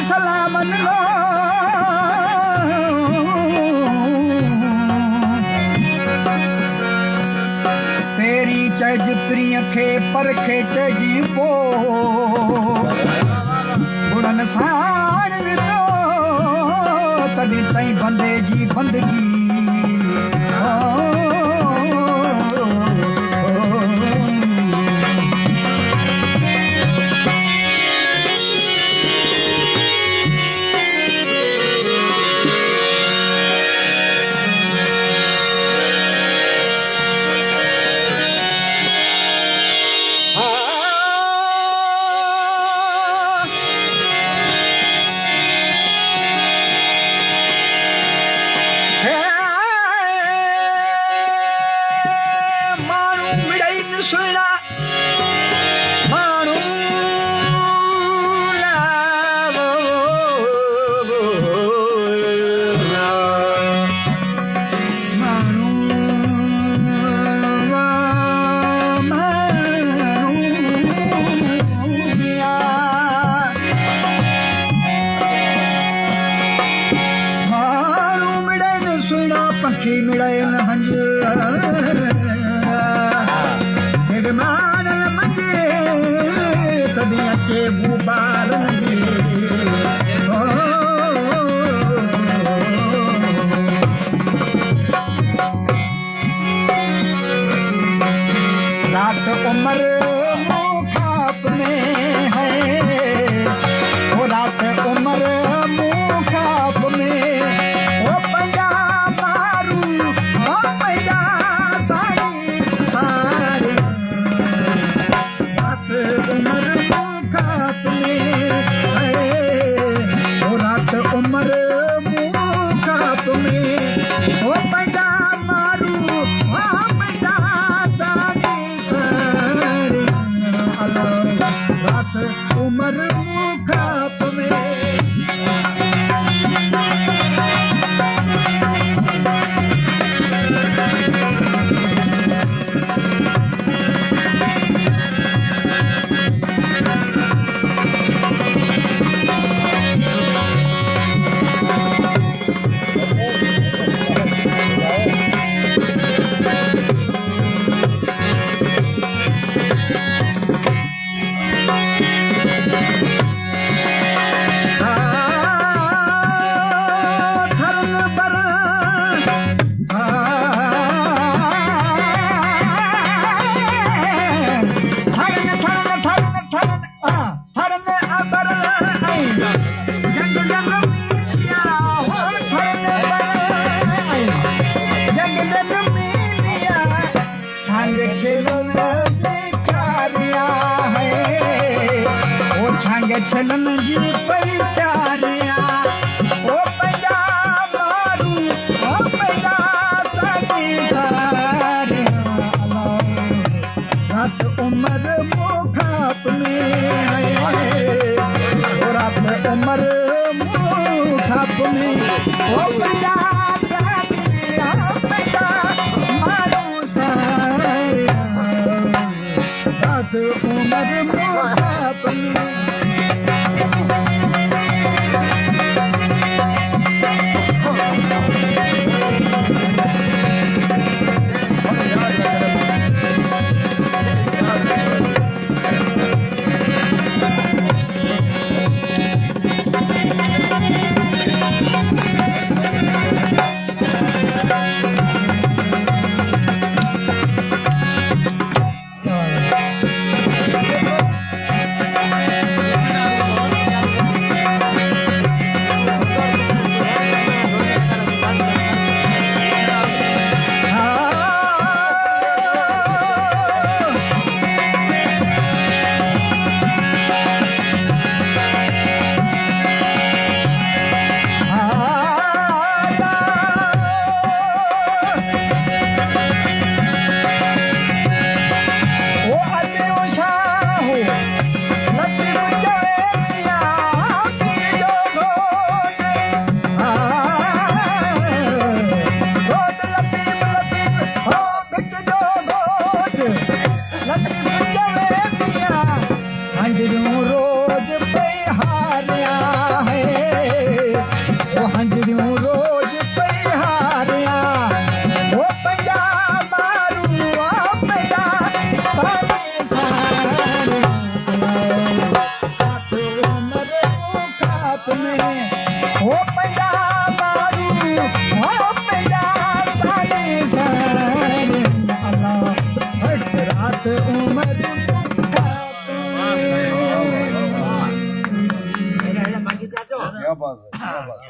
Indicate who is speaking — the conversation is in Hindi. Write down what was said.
Speaker 1: सलामन लो तेरी चज प्रिय खे परखे चजी पो गुणन साण तो तभी तई बंदे जी बंदगी सुना मानू लावो मानू मानू मिड़न सुना पंखी मिड़न हंज मानल मंजे तभी अचे बुबार नंगे रात उमर मुखाप में है वो रात उमर मुखाप में वो पंजा मारू वो पंजा सारी सारी उमर मुखाप में है वो रात उमर मुखाप में वो पैदा मारू वो पैदा सारी सारी रात उमर मुखाप में छलन जी पहचानिया ओ पंजा मारू ओ पंजा सारी सारी रात उमर मुखाप में है ओ रात उमर मुखाप में ओ पंजा सारी पंजा मारू सारी रात उमर मुखाप में घट उमर
Speaker 2: क्या बात है, क्या बात है।